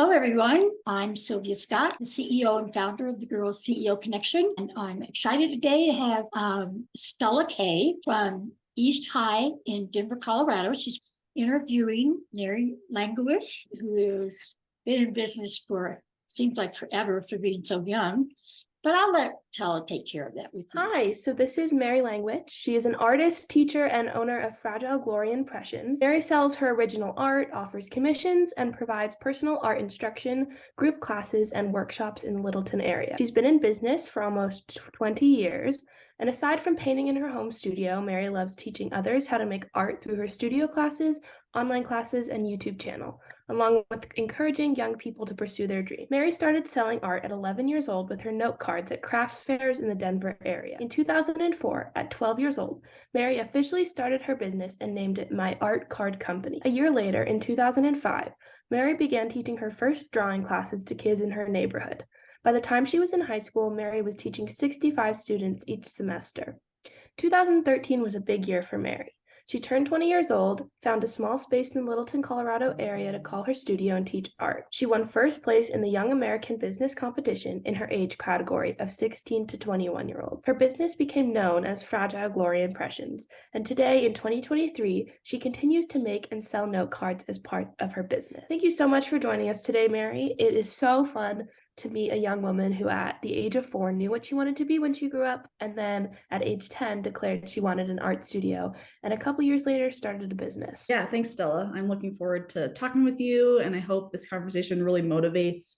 Hello, everyone. I'm Sylvia Scott, the CEO and founder of the Girls C.E.O.Connection, and I'm excited today to have Stella Kaye from East High in Denver, Colorado. She's interviewing Mary Langewisch, who has been in business for seems like forever for being so young. But I'll let Stella take care of that with you. Hi, so this is Mary Langewisch. She is an artist, teacher, and owner of Fragile Glory Impressions. Mary sells her original art, offers commissions, and provides personal art instruction, group classes, and workshops in the Littleton area. She's been in business for almost 20 years, and aside from painting in her home studio, Mary loves teaching others how to make art through her studio classes, online classes, and YouTube channel, along with encouraging young people to pursue their dreams. Mary started selling art at 11 years old with her note cards at crafts fairs in the Denver area. In 2004, at 12 years old, Mary officially started her business and named it My Art Card Company. A year later, in 2005, Mary began teaching her first drawing classes to kids in her neighborhood. By the time she was in high school, Mary was teaching 65 students each semester. 2013 was a big year for Mary. She turned 20 years old, found a small space in Littleton, Colorado area to call her studio and teach art. She won first place in the Young American Business Competition in her age category of 16 to 21-year-olds. Her business became known as Fragile Glory Impressions, and today in 2023, she continues to make and sell note cards as part of her business. Thank you so much for joining us today, Mary. It is so fun to meet a young woman who at the age of 4 knew what she wanted to be when she grew up, and then at age 10 declared she wanted an art studio, and a couple years later started a business. Yeah, thanks, Stella. I'm looking forward to talking with you, and I hope this conversation really motivates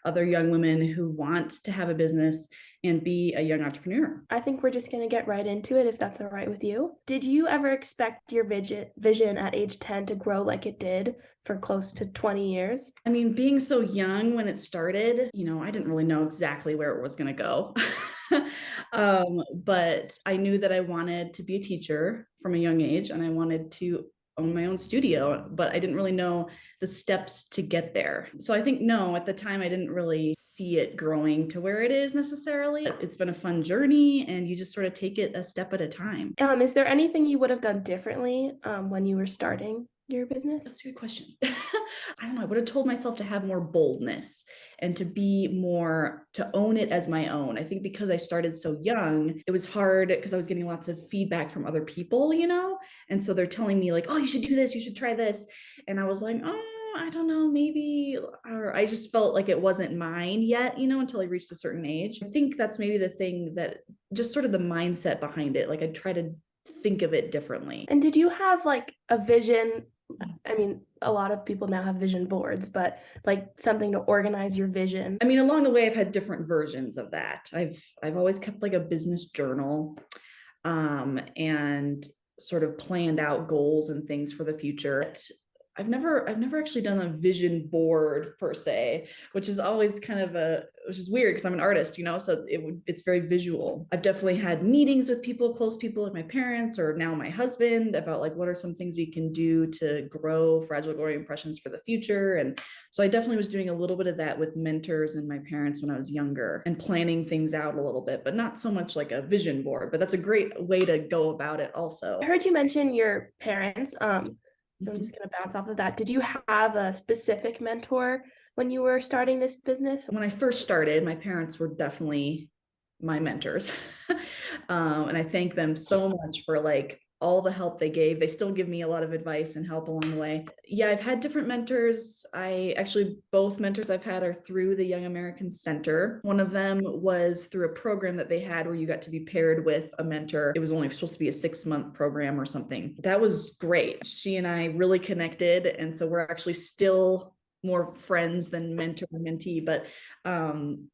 other young women who want to have a business and be a young entrepreneur. I think we're just going to get right into it, if that's all right with you. Did you ever expect your vision at age 10 to grow like it did for close to 20 years? I mean, being so young when it started, I didn't really know exactly where it was going to go. But I knew that I wanted to be a teacher from a young age, and I wanted to own my own studio, but I didn't really know the steps to get there. So I think, no, at the time I didn't really see it growing to where it is necessarily. It's been a fun journey, and you just sort of take it a step at a time. Is there anything you would have done differently when you were starting your business? That's a good question. I don't know. I would have told myself to have more boldness and to own it as my own. I think because I started so young, it was hard because I was getting lots of feedback from other people, and so they're telling me like, oh, you should do this, you should try this. And I was like, oh, I don't know, maybe, or I just felt like it wasn't mine yet, until I reached a certain age. I think that's maybe the thing, that just sort of the mindset behind it. Like I try to think of it differently. And did you have like a vision? I mean, a lot of people now have vision boards, but like something to organize your vision. I mean, along the way, I've had different versions of that. I've always kept like a business journal, and sort of planned out goals and things for the future. I've never actually done a vision board per se, which is always which is weird because I'm an artist, so it's very visual. I've definitely had meetings with close people like my parents or now my husband about like, what are some things we can do to grow Fragile Glory Impressions for the future. And so I definitely was doing a little bit of that with mentors and my parents when I was younger, and planning things out a little bit, but not so much like a vision board, but that's a great way to go about it also. I heard you mention your parents. So I'm just going to bounce off of that. Did you have a specific mentor when you were starting this business? When I first started, my parents were definitely my mentors. And I thank them so much for like all the help they gave. They still give me a lot of advice and help along the way. Yeah, I've had different mentors. Both mentors I've had are through the Young American Center. One of them was through a program that they had where you got to be paired with a mentor. It was only supposed to be a 6-month program or something. That was great. She and I really connected. And so we're actually still more friends than mentor and mentee, but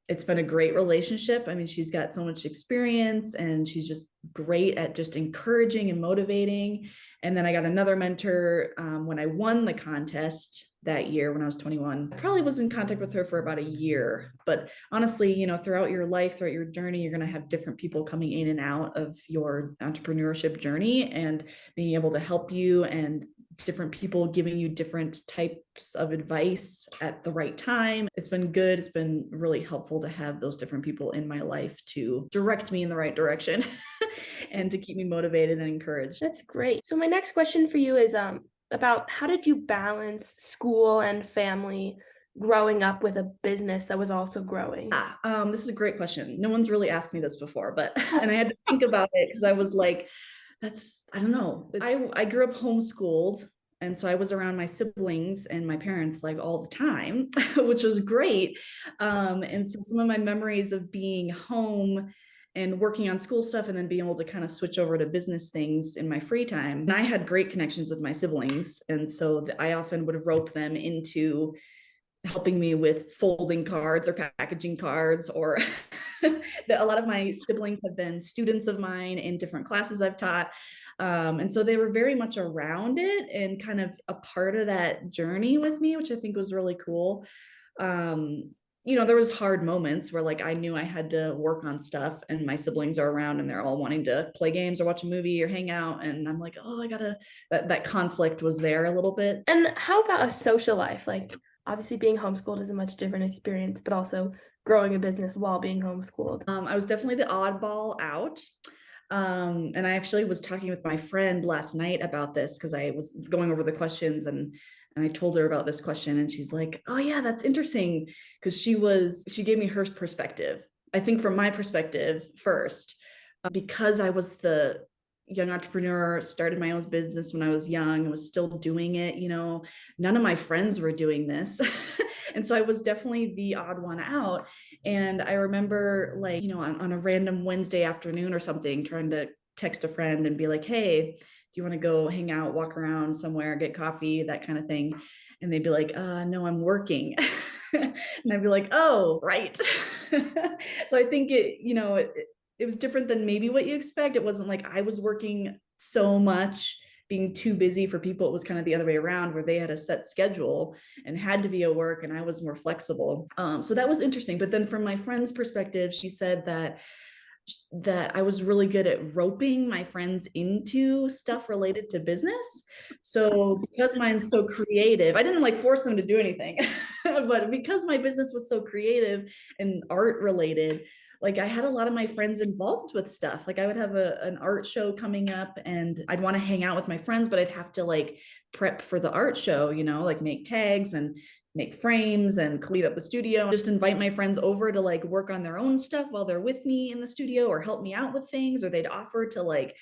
it's been a great relationship. I mean, she's got so much experience, and she's just great at just encouraging and motivating. And then I got another mentor when I won the contest that year when I was 21. I probably was in contact with her for about a year, but honestly, throughout your life, throughout your journey, you're going to have different people coming in and out of your entrepreneurship journey and being able to help you, and different people giving you different types of advice at the right time. It's been good. It's been really helpful to have those different people in my life to direct me in the right direction and to keep me motivated and encouraged. That's great. So my next question for you is about how did you balance school and family growing up with a business that was also growing? This is a great question. No one's really asked me this before, but and I had to think about it because I was like, I don't know. I grew up homeschooled. And so I was around my siblings and my parents like all the time, which was great. And so some of my memories of being home and working on school stuff and then being able to kind of switch over to business things in my free time. And I had great connections with my siblings. And so I often would rope them into helping me with folding cards or packaging cards, or a lot of my siblings have been students of mine in different classes I've taught. And so they were very much around it and kind of a part of that journey with me, which I think was really cool. There was hard moments where like I knew I had to work on stuff and my siblings are around and they're all wanting to play games or watch a movie or hang out. And I'm like, oh, that conflict was there a little bit. And how about a social life? Like, obviously being homeschooled is a much different experience, but also growing a business while being homeschooled. I was definitely the oddball out. And I actually was talking with my friend last night about this because I was going over the questions and I told her about this question and she's like, oh yeah, that's interesting. Because she gave me her perspective. I think from my perspective first, because I was the young entrepreneur, started my own business when I was young and was still doing it, none of my friends were doing this. And so I was definitely the odd one out. And I remember like, on a random Wednesday afternoon or something, trying to text a friend and be like, hey, do you want to go hang out, walk around somewhere, get coffee, that kind of thing? And they'd be like, no, I'm working. And I'd be like, oh, right. So I think it was different than maybe what you expect. It wasn't like I was working so much, being too busy for people. It was kind of the other way around where they had a set schedule and had to be at work and I was more flexible. So that was interesting. But then from my friend's perspective, she said that I was really good at roping my friends into stuff related to business. So because mine's so creative, I didn't like force them to do anything, but because my business was so creative and art related, like I had a lot of my friends involved with stuff. Like I would have an art show coming up and I'd want to hang out with my friends, but I'd have to like prep for the art show, like make tags and make frames and clean up the studio, just invite my friends over to like work on their own stuff while they're with me in the studio or help me out with things, or they'd offer to like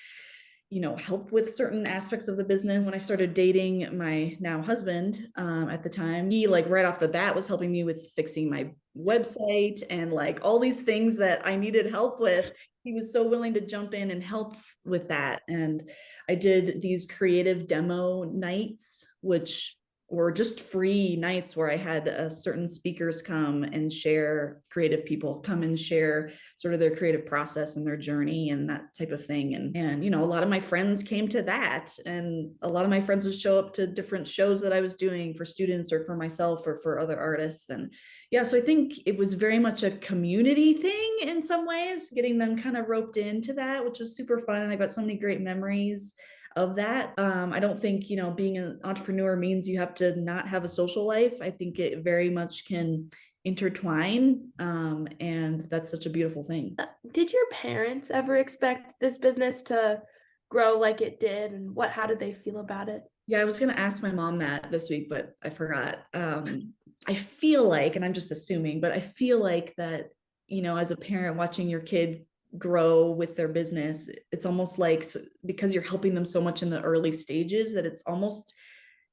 help with certain aspects of the business. When I started dating my now husband, at the time, he like right off the bat was helping me with fixing my website and like all these things that I needed help with. He was so willing to jump in and help with that. And I did these creative demo nights, which were just free nights where I had certain speakers come and share, creative people come and share sort of their creative process and their journey and that type of thing. And a lot of my friends came to that, and a lot of my friends would show up to different shows that I was doing for students or for myself or for other artists. And yeah, so I think it was very much a community thing in some ways, getting them kind of roped into that, which was super fun. And I got so many great memories of that. I don't think, being an entrepreneur means you have to not have a social life. I think it very much can intertwine. And that's such a beautiful thing. Did your parents ever expect this business to grow like it did? And how did they feel about it? Yeah, I was going to ask my mom that this week, but I forgot. I feel like, and I'm just assuming, but I feel like that, as a parent watching your kid grow with their business, it's almost like, because you're helping them so much in the early stages, that it's almost,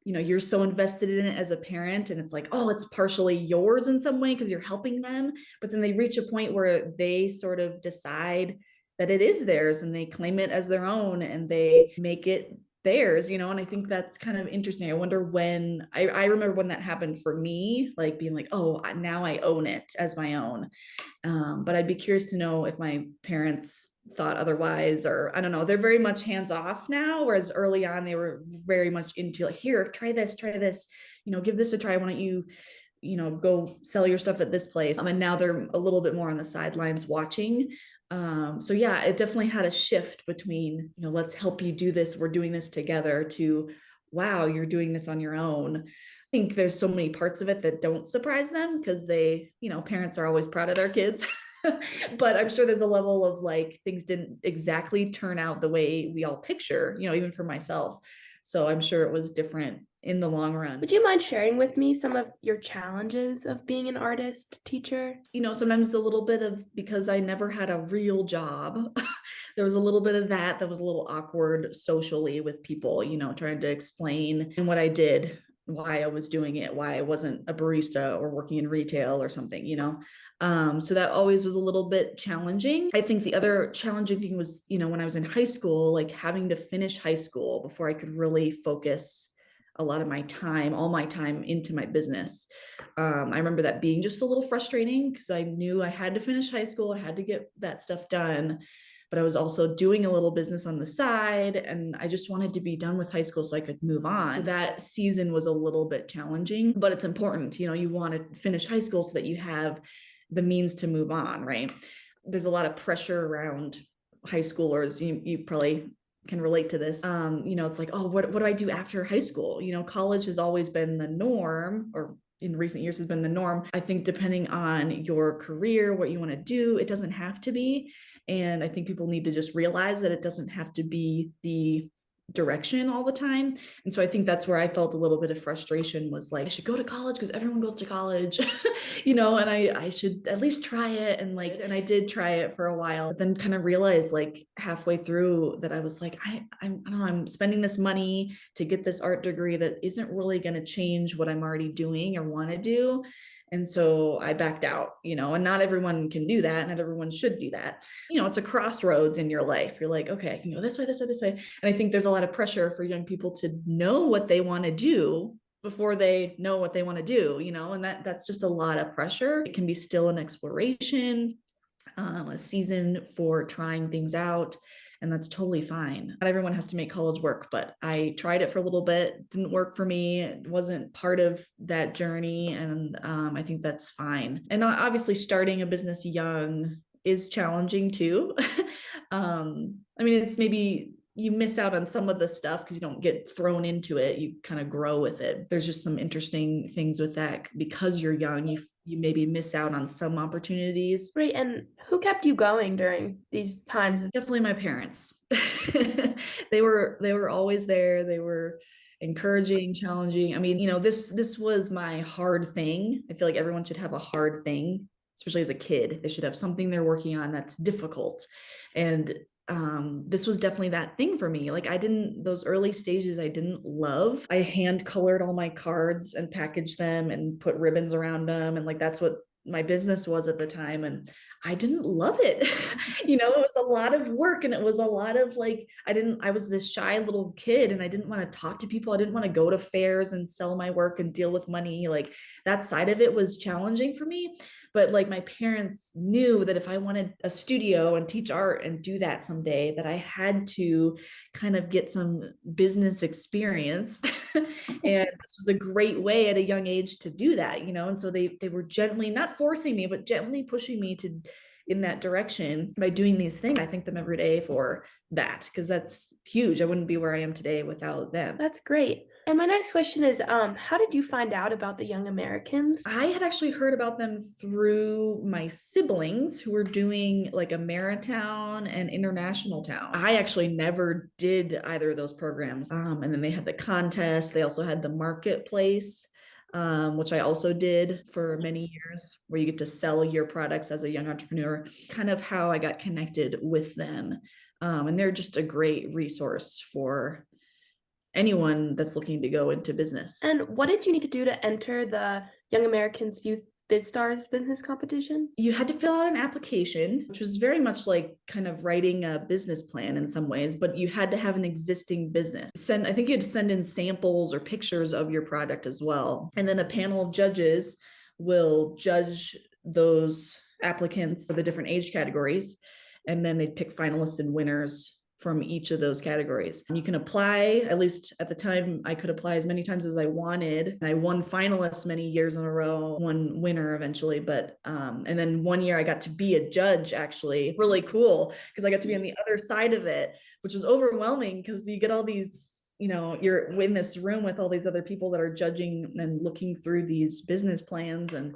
you're so invested in it as a parent, and it's like, oh, it's partially yours in some way because you're helping them. But then they reach a point where they sort of decide that it is theirs and they claim it as their own and they make it theirs, and I think that's kind of interesting. I wonder when I remember when that happened for me, like being like, oh, now I own it as my own. But I'd be curious to know if my parents thought otherwise, or I don't know. They're very much hands off now, whereas early on they were very much into like, here, try this, give this a try. Why don't you go sell your stuff at this place? And now they're a little bit more on the sidelines watching. So yeah, it definitely had a shift between, let's help you do this, we're doing this together, to, wow, you're doing this on your own. I think there's so many parts of it that don't surprise them because they, parents are always proud of their kids. But I'm sure there's a level of like, things didn't exactly turn out the way we all picture, even for myself. So I'm sure it was different in the long run. Would you mind sharing with me some of your challenges of being an artist teacher? Sometimes a little bit of, because I never had a real job, there was a little bit of that was a little awkward socially with people, trying to explain what I did, why I was doing it, why I wasn't a barista or working in retail or something, so that always was a little bit challenging. I think the other challenging thing was, when I was in high school, like having to finish high school before I could really focus a lot of my time, all my time into my business. I remember that being just a little frustrating because I knew I had to finish high school. I had to get that stuff done, but I was also doing a little business on the side, and I just wanted to be done with high school so I could move on. So that season was a little bit challenging, but it's important. You want to finish high school so that you have the means to move on, right? There's a lot of pressure around high schoolers. You probably can relate to this. It's like, oh, what do I do after high school? College has always been the norm, or in recent years has been the norm. I think depending on your career, what you want to do, it doesn't have to be. And I think people need to just realize that it doesn't have to be the direction all the time. And so I think that's where I felt a little bit of frustration, was like, I should go to college because everyone goes to college, and I should at least try it. And I did try it for a while, but then kind of realized like halfway through that I was like, I don't know, I'm spending this money to get this art degree that isn't really going to change what I'm already doing or want to do. And so I backed out, and not everyone can do that. Not everyone should do that. It's a crossroads in your life. You're like, okay, I can go this way, this way, this way. And I think there's a lot of pressure for young people to know what they want to do before they know what they want to do, and that's just a lot of pressure. It can be still an exploration, a season for trying things out. And that's totally fine. Not everyone has to make college work, but I tried it for a little bit. It didn't work for me. It wasn't part of that journey. And I think that's fine. And obviously starting a business young is challenging too. It's maybe you miss out on some of the stuff because you don't get thrown into it. You kind of grow with it. There's just some interesting things with that. Because you're young, you maybe miss out on some opportunities. Great. And who kept you going during these times? Definitely my parents. They were always there. They were encouraging, challenging. This was my hard thing. I feel like everyone should have a hard thing, especially as a kid. They should have something they're working on that's difficult. And this was definitely that thing for me. Like those early stages I didn't love. I hand colored all my cards and packaged them and put ribbons around them. And that's what my business was at the time. And I didn't love it. It was a lot of work, and it was a lot of I was this shy little kid, and I didn't want to talk to people. I didn't want to go to fairs and sell my work and deal with money. That side of it was challenging for me. But my parents knew that if I wanted a studio and teach art and do that someday, that I had to kind of get some business experience. And this was a great way at a young age to do that, and so they were gently, not forcing me, but gently pushing me in that direction by doing these things. I thank them every day for that, because that's huge. I wouldn't be where I am today without them. That's great. And my next question is, how did you find out about the Young Americans? I had actually heard about them through my siblings, who were doing a Ameritown and International Town. I actually never did either of those programs. And then they had the contest. They also had the marketplace, which I also did for many years, where you get to sell your products as a young entrepreneur. Kind of how I got connected with them. And they're just a great resource for anyone that's looking to go into business. And what did you need to do to enter the Young Americans Youth BizStars business competition? You had to fill out an application, which was very much like kind of writing a business plan in some ways, but you had to have an existing business. I think you had to send in samples or pictures of your product as well. And then a panel of judges will judge those applicants for the different age categories. And then they'd pick finalists and winners from each of those categories. And you can apply, at least at the time, I could apply as many times as I wanted. And I won finalists many years in a row, won winner eventually. But, and then one year I got to be a judge, actually. Really cool, because I got to be on the other side of it, which was overwhelming, because you get all these, you're in this room with all these other people that are judging and looking through these business plans. And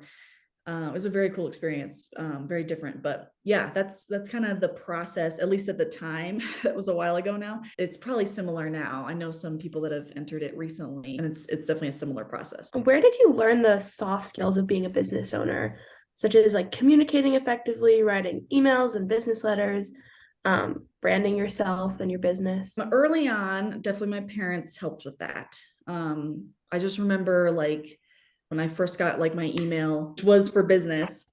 It was a very cool experience, very different, but yeah, that's kind of the process, at least at the time. That was a while ago now. It's probably similar now. I know some people that have entered it recently, and it's definitely a similar process. Where did you learn the soft skills of being a business owner, such as like communicating effectively, writing emails and business letters, branding yourself and your business? Early on, definitely my parents helped with that. I just remember like when I first got like my email, which was for business,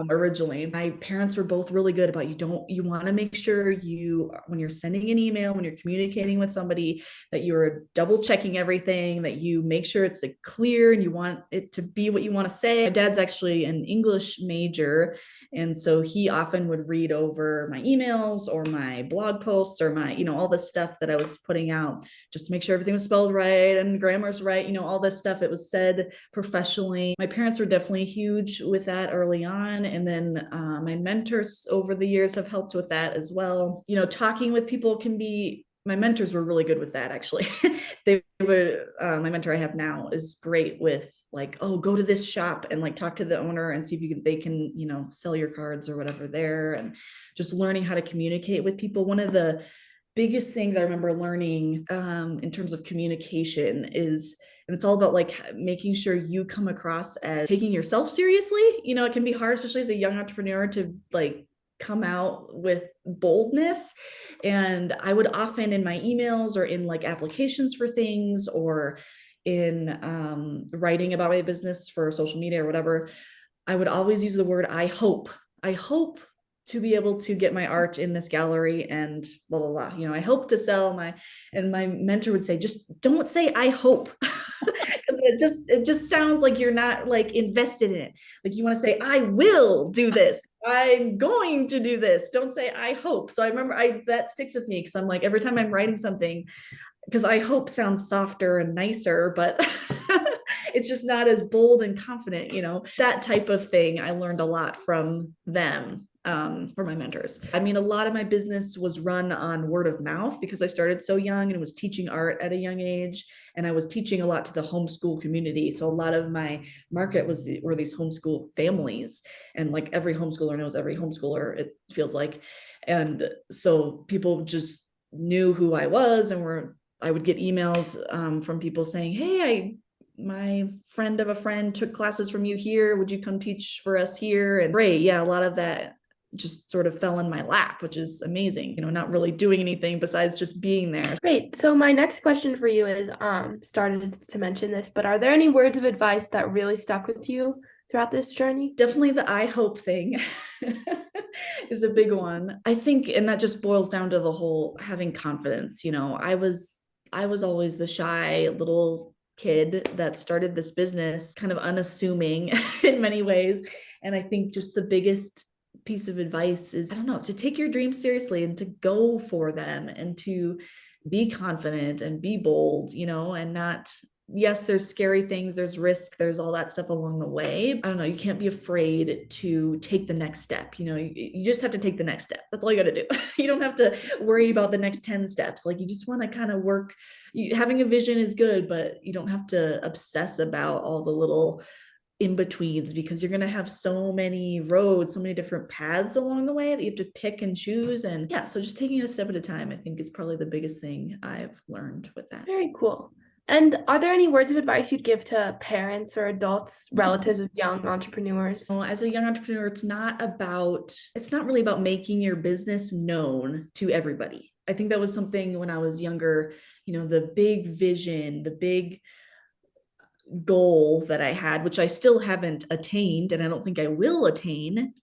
originally, my parents were both really good about you want to make sure when you're sending an email, when you're communicating with somebody, that you're double checking everything, that you make sure it's like clear and you want it to be what you want to say. My dad's actually an English major, and so he often would read over my emails or my blog posts or my, all this stuff that I was putting out, just to make sure everything was spelled right and grammar's right, all this stuff. It was said professionally. My parents were definitely huge with that early on. And then my mentors over the years have helped with that as well. Talking with people my mentors were really good with that, actually. My mentor I have now is great with like, oh, go to this shop and like talk to the owner and see if they can, sell your cards or whatever there, and just learning how to communicate with people. One of the biggest things I remember learning in terms of communication is, and it's all about like making sure you come across as taking yourself seriously. It can be hard, especially as a young entrepreneur, to like come out with boldness. And I would often in my emails or in like applications for things or in writing about my business for social media or whatever, I would always use the word I hope to be able to get my art in this gallery and blah, blah, blah. I hope to sell and my mentor would say, just don't say I hope. Because it just sounds like you're not like invested in it. Like you want to say, I will do this. I'm going to do this. Don't say I hope. So I remember that sticks with me, because I'm like, every time I'm writing something, because I hope sounds softer and nicer, but it's just not as bold and confident, that type of thing. I learned a lot from them. For my mentors. I mean, a lot of my business was run on word of mouth because I started so young and was teaching art at a young age. And I was teaching a lot to the homeschool community. So a lot of my market were these homeschool families. And like every homeschooler knows every homeschooler, it feels like. And so people just knew who I was, and I would get emails from people saying, hey, my friend of a friend took classes from you here. Would you come teach for us here? And great. Yeah, a lot of that just sort of fell in my lap, which is amazing, not really doing anything besides just being there. Great. So my next question for you is, started to mention this, but are there any words of advice that really stuck with you throughout this journey? Definitely the I hope thing is a big one, I think. And that just boils down to the whole having confidence. I was always the shy little kid that started this business, kind of unassuming in many ways. And I think just the biggest piece of advice is, I don't know, to take your dreams seriously and to go for them and to be confident and be bold, and not, yes, there's scary things, there's risk, there's all that stuff along the way. I don't know, you can't be afraid to take the next step. You just have to take the next step. That's all you got to do. You don't have to worry about the next 10 steps. Like, you just want to kind of work. Having a vision is good, but you don't have to obsess about all the little in-betweens, because you're going to have so many roads, so many different paths along the way that you have to pick and choose. And yeah, so just taking it a step at a time, I think, is probably the biggest thing I've learned with that. Very cool. And are there any words of advice you'd give to parents or adults, relatives of young entrepreneurs? Well, as a young entrepreneur, it's not really about making your business known to everybody. I think that was something when I was younger, the big vision, the big goal that I had, which I still haven't attained, and I don't think I will attain,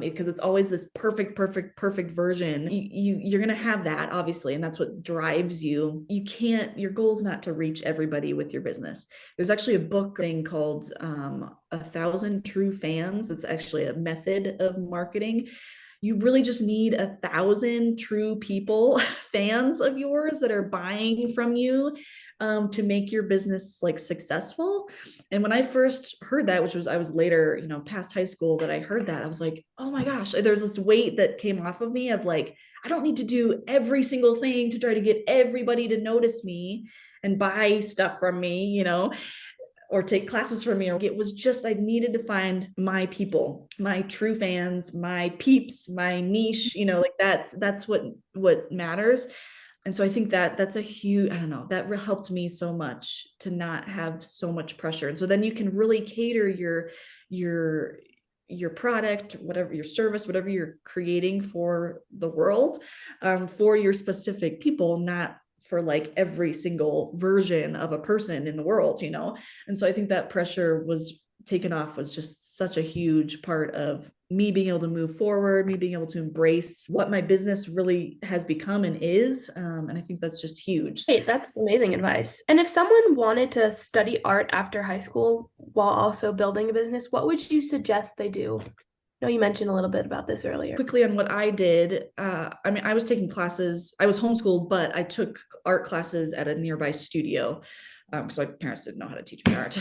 because it's always this perfect version. You're going to have that, obviously, and that's what drives you. Your goal is not to reach everybody with your business. There's actually a book thing called 1,000 True Fans. It's actually a method of marketing. You really just need 1,000 true people, fans of yours, that are buying from you to make your business like successful. And when I first heard that, I was later, past high school, that I heard that, I was like, oh my gosh, there's this weight that came off of me of like, I don't need to do every single thing to try to get everybody to notice me and buy stuff from me, or take classes from me. Or it was just, I needed to find my people, my true fans, my peeps, my niche, like that's what matters. And so I think that that's a huge, I don't know, that helped me so much to not have so much pressure. And so then you can really cater your product, whatever your service, whatever you're creating for the world, for your specific people, not for like every single version of a person in the world, And so I think that pressure was taken off, was just such a huge part of me being able to move forward, me being able to embrace what my business really has become and is. And I think that's just huge. Hey, that's amazing advice. And if someone wanted to study art after high school while also building a business, what would you suggest they do? I know you mentioned a little bit about this earlier. Quickly on what I did, I was taking classes, I was homeschooled, but I took art classes at a nearby studio. So my parents didn't know how to teach me art.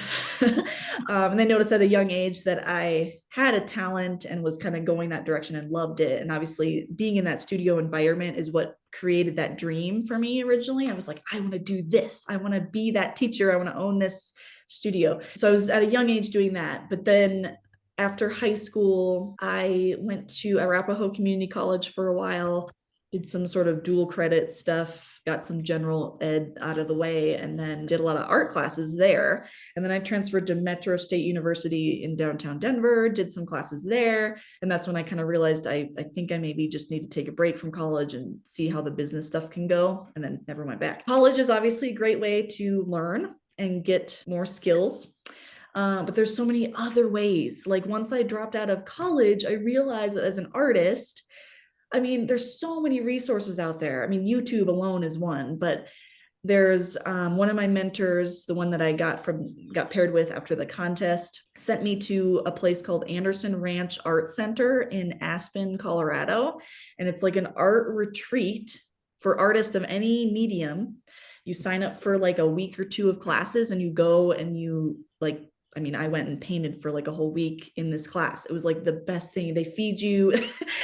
And they noticed at a young age that I had a talent and was kind of going that direction and loved it. And obviously being in that studio environment is what created that dream for me originally. I was like, I want to do this. I want to be that teacher. I want to own this studio. So I was at a young age doing that. But then after high school, I went to Arapahoe Community College for a while, did some sort of dual credit stuff, got some general ed out of the way, and then did a lot of art classes there. And then I transferred to Metro State University in downtown Denver, did some classes there. And that's when I kind of realized I think I maybe just need to take a break from college and see how the business stuff can go, and then never went back. College is obviously a great way to learn and get more skills. But there's so many other ways. Like once I dropped out of college, I realized that as an artist, there's so many resources out there. YouTube alone is one, but there's one of my mentors, the one that I got paired with after the contest, sent me to a place called Anderson Ranch Art Center in Aspen, Colorado. And it's like an art retreat for artists of any medium. You sign up for like a week or two of classes and you go and you I went and painted for like a whole week in this class. It was like the best thing. They feed you,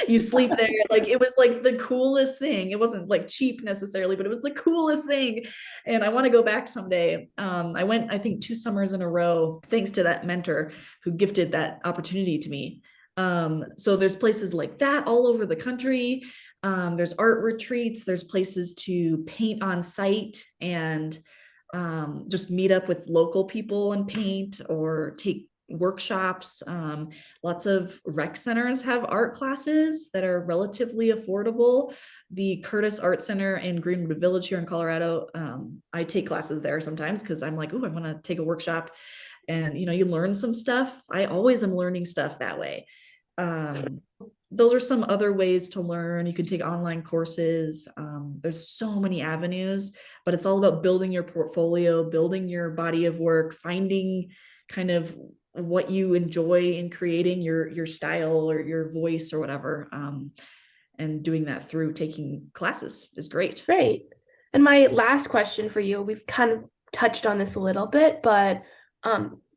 you sleep there. Like it was like the coolest thing. It wasn't like cheap necessarily, but it was the coolest thing. And I want to go back someday. I went, I think 2 summers in a row, thanks to that mentor who gifted that opportunity to me. So there's places like that all over the country. There's art retreats. There's places to paint on site and just meet up with local people and paint or take workshops. Lots of rec centers have art classes that are relatively affordable. The Curtis Art Center in Greenwood Village here in Colorado, I take classes there sometimes because I'm like, oh, I want to take a workshop. And, you learn some stuff. I always am learning stuff that way. Those are some other ways to learn. You can take online courses. There's so many avenues, but it's all about building your portfolio, building your body of work, finding kind of what you enjoy in creating your style or your voice or whatever. And doing that through taking classes is great. Great. And my last question for you, we've kind of touched on this a little bit, but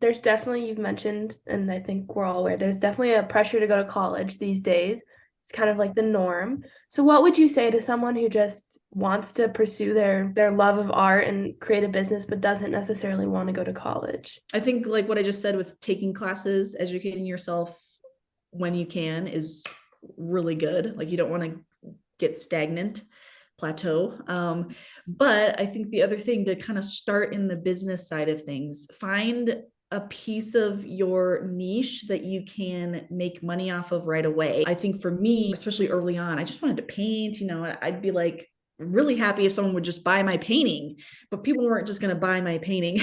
there's definitely, you've mentioned, and I think we're all aware, there's definitely a pressure to go to college these days. It's kind of like the norm. So what would you say to someone who just wants to pursue their love of art and create a business, but doesn't necessarily want to go to college? I think like what I just said with taking classes, educating yourself when you can is really good. Like you don't want to get stagnant, plateau. But I think the other thing to kind of start in the business side of things, find a piece of your niche that you can make money off of right away. I think for me, especially early on, I just wanted to paint, I'd be like really happy if someone would just buy my painting, but people weren't just going to buy my painting.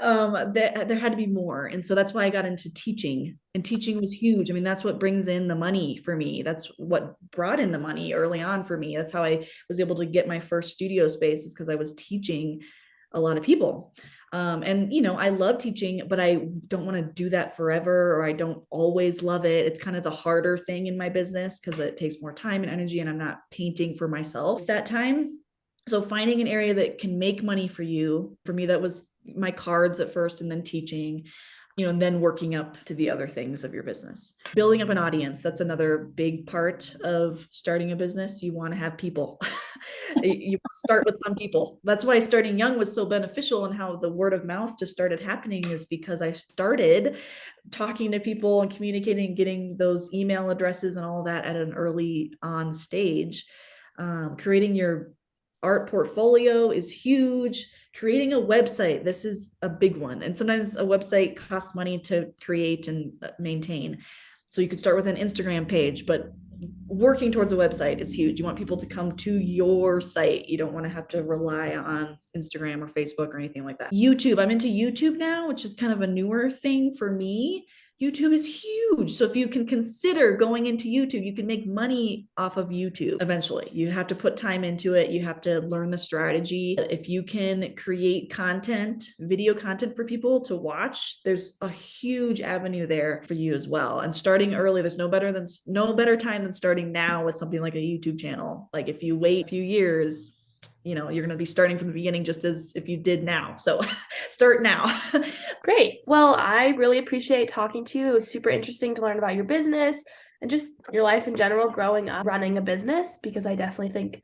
There had to be more. And so that's why I got into teaching, and teaching was huge. That's what brings in the money for me. That's what brought in the money early on for me. That's how I was able to get my first studio space, is because I was teaching a lot of people. And I love teaching, but I don't want to do that forever, or I don't always love it. It's kind of the harder thing in my business because it takes more time and energy, and I'm not painting for myself that time. So finding an area that can make money for you, for me, that was my cards at first and then teaching. and then working up to the other things of your business. Building up an audience, that's another big part of starting a business. You want to have people. You start with some people. That's why starting young was so beneficial, and how the word of mouth just started happening is because I started talking to people and communicating, getting those email addresses and all that at an early on stage. Creating your art portfolio is huge. Creating a website, this is a big one. And sometimes a website costs money to create and maintain. So you could start with an Instagram page, but working towards a website is huge. You want people to come to your site. You don't want to have to rely on Instagram or Facebook or anything like that. YouTube, I'm into YouTube now, which is kind of a newer thing for me. YouTube is huge. So if you can consider going into YouTube, you can make money off of YouTube eventually. You have to put time into it. You have to learn the strategy. If you can create content, video content for people to watch, there's a huge avenue there for you as well. And starting early, there's no better time than starting now with something like a YouTube channel. Like if you wait a few years, you're going to be starting from the beginning, just as if you did now. So start now. Great. Well, I really appreciate talking to you. It was super interesting to learn about your business and just your life in general, growing up, running a business, because I definitely think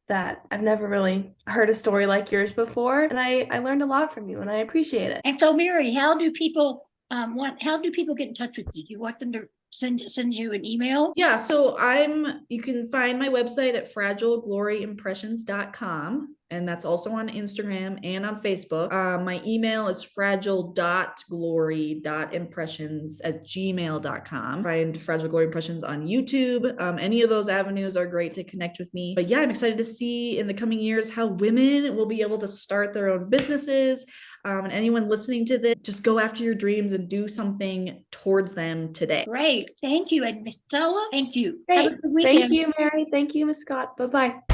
that I've never really heard a story like yours before. And I learned a lot from you, and I appreciate it. And so, Mary, how do people get in touch with you? Do you want them to send you an email? Yeah, so you can find my website at fragilegloryimpressions.com. And that's also on Instagram and on Facebook. My email is fragile.glory.impressions@gmail.com. Find Fragile Glory Impressions on YouTube. Any of those avenues are great to connect with me. But yeah, I'm excited to see in the coming years how women will be able to start their own businesses. And anyone listening to this, just go after your dreams and do something towards them today. Great. Thank you. And Miss Stella, thank you. Great. Have a good weekend. Thank you, Mary. Thank you, Ms. Scott. Bye-bye.